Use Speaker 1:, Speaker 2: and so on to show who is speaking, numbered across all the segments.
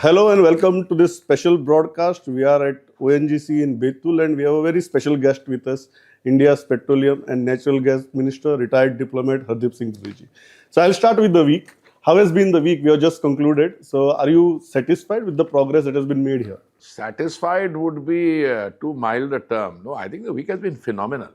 Speaker 1: Hello and welcome to this special broadcast. We are at ONGC in Betul and we have a very special guest with us, India's Petroleum and Natural Gas Minister, retired diplomat Hardeep Singh Puri. So I'll start with the week. How has been the week? We have just concluded. So are you satisfied with the progress that has been made here?
Speaker 2: Satisfied would be too mild a term. No, I think the week has been phenomenal.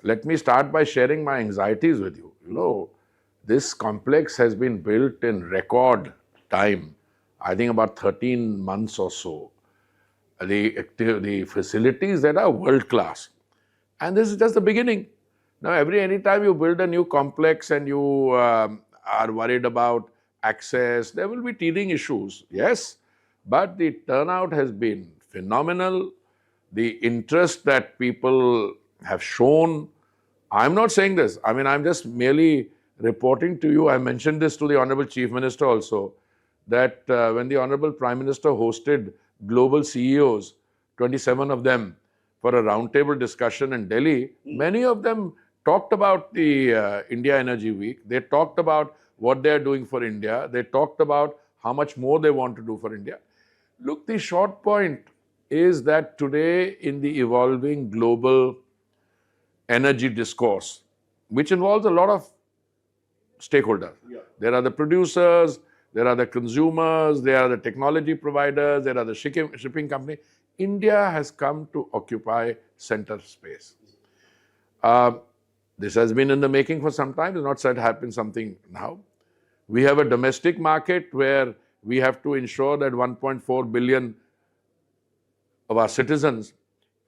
Speaker 2: Let me start by sharing my anxieties with you. This complex has been built in record time. I think about 13 months or so. The facilities that are world class. And this is just the beginning. Now, anytime you build a new complex and you are worried about access, there will be teething issues, yes. But the turnout has been phenomenal. The interest that people have shown. I'm not saying this. I mean, I'm just merely reporting to you. I mentioned this to the Honorable Chief Minister also, that when the Honorable Prime Minister hosted global CEOs, 27 of them, for a roundtable discussion in Delhi, many of them talked about the India Energy Week. They talked about what they are doing for India. They talked about how much more they want to do for India. Look, the short point is that today in the evolving global energy discourse, which involves a lot of stakeholders. There are the producers, there are the consumers, there are the technology providers, there are the shipping company. India has come to occupy center space. This has been in the making for some time. It's not said happen something now. We have a domestic market where we have to ensure that 1.4 billion of our citizens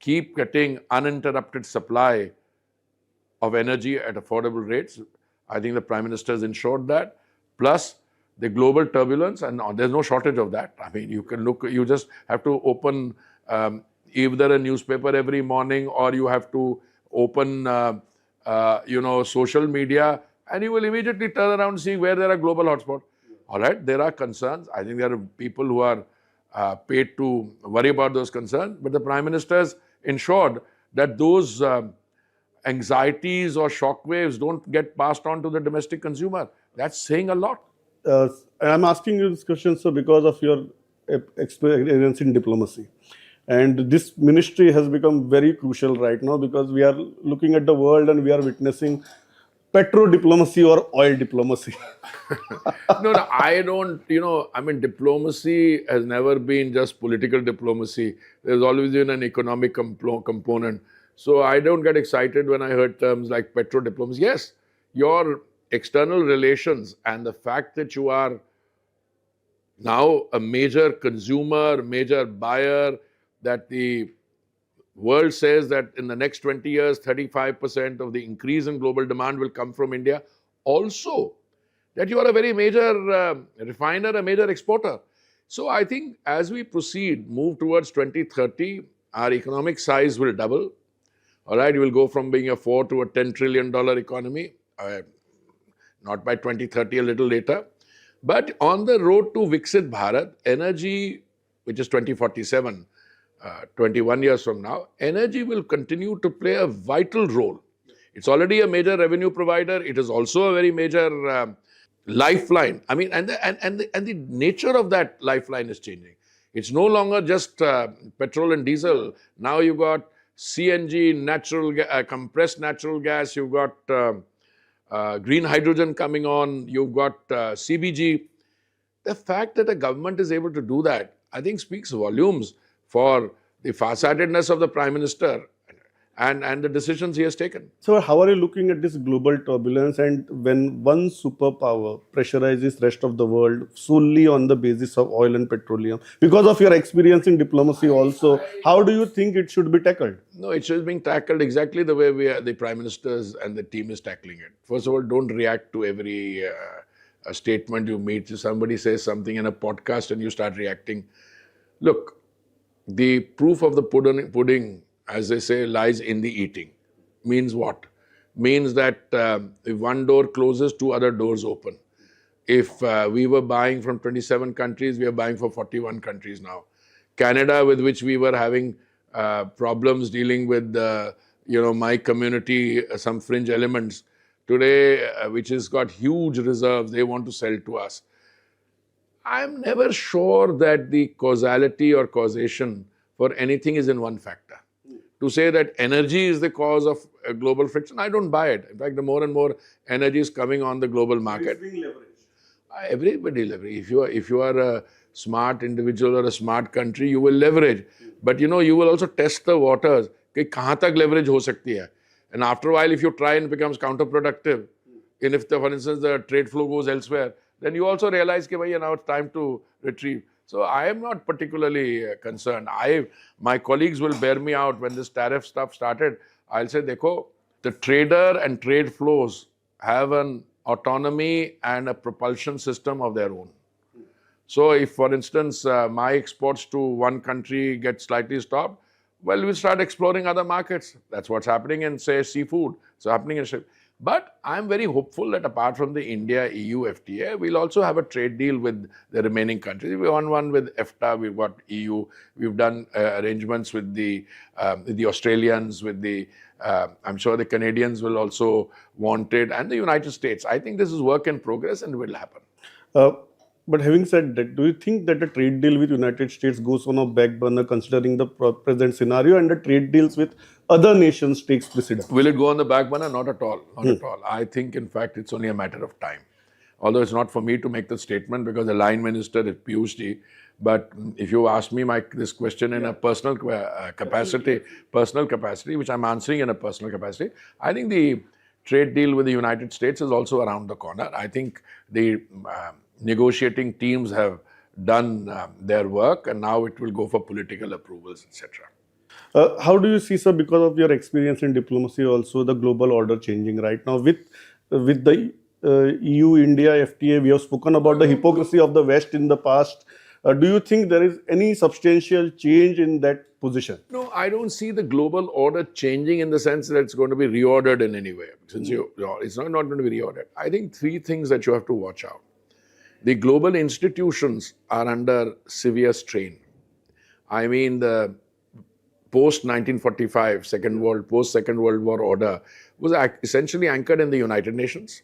Speaker 2: keep getting uninterrupted supply of energy at affordable rates. I think the Prime Minister has ensured that. Plus, the global turbulence, and there's no shortage of that. I mean, you can look, you just have to open either a newspaper every morning or you have to open, social media, and you will immediately turn around and see where there are global hotspots. All right, there are concerns. I think there are people who are paid to worry about those concerns, but the Prime Minister has ensured that those anxieties or shockwaves don't get passed on to the domestic consumer. That's saying a lot.
Speaker 1: I'm asking you this question, sir, because of your experience in diplomacy. And this ministry has become very crucial right now because we are looking at the world and we are witnessing petro-diplomacy or oil diplomacy.
Speaker 2: No, I don't, I mean, diplomacy has never been just political diplomacy. There's always been an economic component. So I don't get excited when I heard terms like petro-diplomacy. Yes, your external relations and the fact that you are now a major consumer, major buyer, that the world says that in the next 20 years, 35% of the increase in global demand will come from India. Also, that you are a very major refiner, a major exporter. So I think as we proceed, move towards 2030, our economic size will double. All right, you will go from being a $4 to a $10 trillion economy. Not by 2030, a little later. But on the road to Viksit Bharat, energy, which is 2047, 21 years from now, energy will continue to play a vital role. It's already a major revenue provider. It is also a very major lifeline. I mean, and the nature of that lifeline is changing. It's no longer just petrol and diesel. Now you've got CNG, compressed natural gas. You've got green hydrogen coming on, you've got CBG. The fact that a government is able to do that, I think speaks volumes for the farsightedness of the Prime Minister and the decisions he has taken.
Speaker 1: So how are you looking at this global turbulence, and when one superpower pressurizes rest of the world solely on the basis of oil and petroleum? Because of your experience in diplomacy also, how do you think it should be tackled?
Speaker 2: No, it should be tackled exactly the way the Prime Ministers and the team is tackling it. First of all, don't react to every statement you make. If somebody says something in a podcast and you start reacting. Look, the proof of the pudding, as they say, lies in the eating. Means what? Means that if one door closes, two other doors open. If we were buying from 27 countries, we are buying for 41 countries now. Canada, with which we were having problems dealing with, my community, some fringe elements, today, which has got huge reserves, they want to sell to us. I'm never sure that the causality or causation for anything is in one factor. To say that energy is the cause of global friction, I don't buy it. In fact, the more and more energy is coming on the global market,
Speaker 1: It's being leveraged.
Speaker 2: everybody leverage. If you are a smart individual or a smart country, you will leverage. But you will also test the waters. कि कहाँ तक leverage हो सकती है. And after a while, if you try and it becomes counterproductive, and if, for instance, the trade flow goes elsewhere, then you also realize that now it's time to retrieve. So I am not particularly concerned. My colleagues will bear me out when this tariff stuff started. I'll say, देखो, the trader and trade flows have an autonomy and a propulsion system of their own. So if, for instance, my exports to one country get slightly stopped, well, we'll start exploring other markets. That's what's happening in, say, seafood. It's happening in ship. But I'm very hopeful that apart from the India-EU FTA, we'll also have a trade deal with the remaining countries. We won one with EFTA, we've got EU, we've done arrangements with the Australians, with the, I'm sure the Canadians will also want it, and the United States. I think this is work in progress and will happen.
Speaker 1: But having said that, do you think that a trade deal with United States goes on a back burner considering the present scenario, and the trade deals with other nations takes precedence?
Speaker 2: Will it go on the back burner? Not at all. Not at all. I think, in fact, it's only a matter of time. Although it's not for me to make the statement because the line minister is Piyush Ji. But if you ask me this question in a personal capacity, which I'm answering in a personal capacity, I think the trade deal with the United States is also around the corner. I think the negotiating teams have done their work, and now it will go for political approvals, etc.
Speaker 1: How do you see, sir, because of your experience in diplomacy, also the global order changing right now with the EU-India FTA? We have spoken about the hypocrisy of the West in the past. Do you think there is any substantial change in that position?
Speaker 2: No, I don't see the global order changing in the sense that it's going to be reordered in any way. Since it's not going to be reordered. I think three things that you have to watch out. The global institutions are under severe strain. I mean, the post-1945 Second World War order was essentially anchored in the United Nations,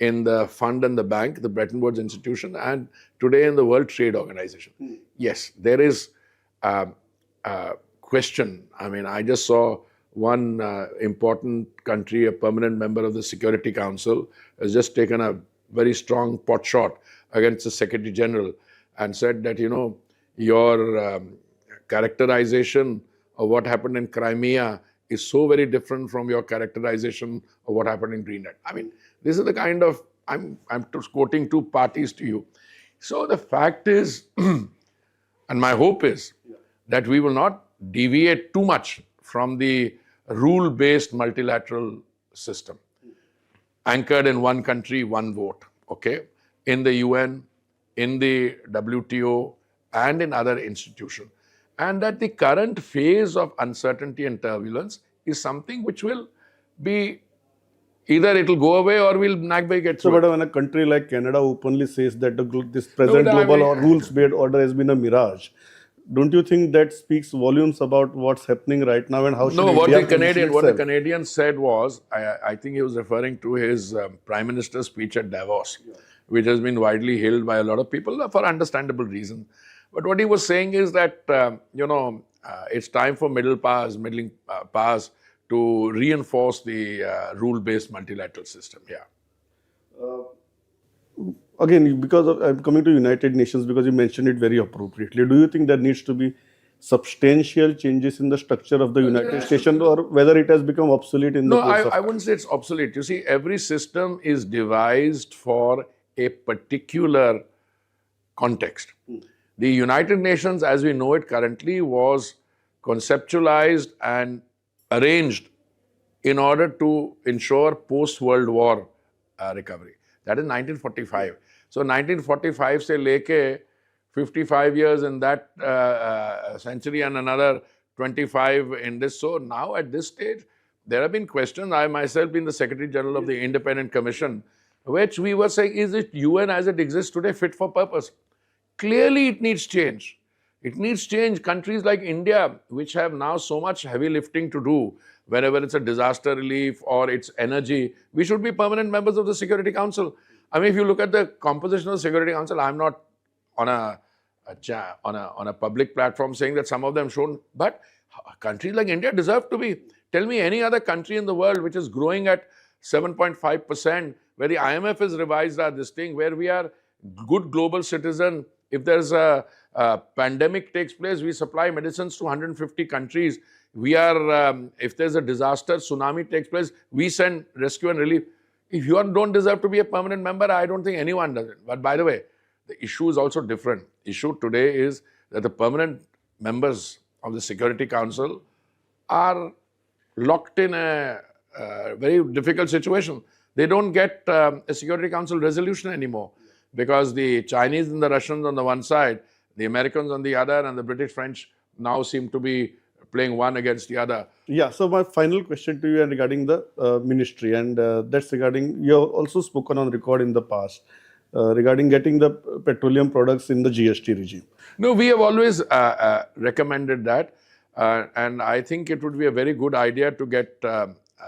Speaker 2: in the Fund and the Bank, the Bretton Woods institution, and today in the World Trade Organization. Yes, there is a question. I mean, I just saw one important country, a permanent member of the Security Council, has just taken a very strong pot shot against the Secretary General and said that, your characterization of what happened in Crimea is so very different from your characterization of what happened in Greenland. I mean, this is the kind of, I'm just quoting two parties to you. So the fact is, and my hope is, that we will not deviate too much from the rule-based multilateral system, anchored in one country, one vote, okay? In the UN, in the WTO, and in other institutions. And that the current phase of uncertainty and turbulence is something which will be, either it will go away or we'll navigate through.
Speaker 1: So, but when a country like Canada openly says that this present global or rules-based order has been a mirage, don't you think that speaks volumes about what's happening right now and how should
Speaker 2: what
Speaker 1: India
Speaker 2: the Canadian said was, I think he was referring to his Prime Minister's speech at Davos, which has been widely hailed by a lot of people for understandable reasons. But what he was saying is that, it's time for middling powers to reinforce the rule-based multilateral system.
Speaker 1: Again, because I'm coming to United Nations because you mentioned it very appropriately. Do you think there needs to be substantial changes in the structure of the United Nations, or whether it has become obsolete in the course of time?
Speaker 2: I wouldn't say it's obsolete. You see, every system is devised for a particular context. The United Nations, as we know it currently, was conceptualized and arranged in order to ensure post-World War recovery. That is 1945. So 1945 se leke 55 years in that century and another 25 in this. So now at this stage, there have been questions. I myself been the Secretary General of the Independent Commission, which we were saying, is it UN as it exists today fit for purpose? Clearly it needs change. It needs change. Countries like India, which have now so much heavy lifting to do, whenever it's a disaster relief or it's energy, we should be permanent members of the Security Council. I mean, if you look at the composition of the Security Council, I'm not on a public platform saying that some of them shouldn't. But countries like India deserve to be. Tell me any other country in the world which is growing at 7.5%, where the IMF has revised this thing, where we are good global citizen. If there's a pandemic takes place, we supply medicines to 150 countries. We are, if there's a disaster, tsunami takes place, we send rescue and relief. If you don't deserve to be a permanent member, I don't think anyone does it. But by the way, the issue is also different. Issue today is that the permanent members of the Security Council are locked in a very difficult situation. They don't get a Security Council resolution anymore because the Chinese and the Russians on the one side, the Americans on the other, and the British, French now seem to be playing one against the other.
Speaker 1: Yeah, so my final question to you and regarding the ministry, and that's regarding, you have also spoken on record in the past regarding getting the petroleum products in the GST regime.
Speaker 2: No, we have always recommended that, and I think it would be a very good idea to get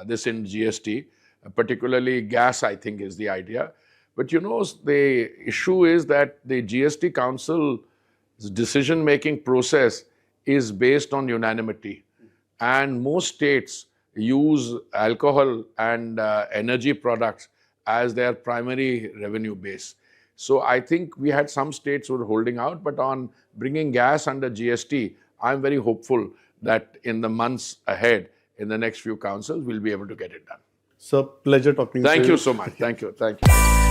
Speaker 2: this in GST, particularly gas, I think, is the idea. But you know, the issue is that the GST Council's decision-making process is based on unanimity. And most states use alcohol and energy products as their primary revenue base. So I think we had some states who were holding out, but on bringing gas under GST, I'm very hopeful that in the months ahead, in the next few councils, we'll be able to get it done.
Speaker 1: So pleasure talking to you.
Speaker 2: Thank you so much. Thank you. Thank you.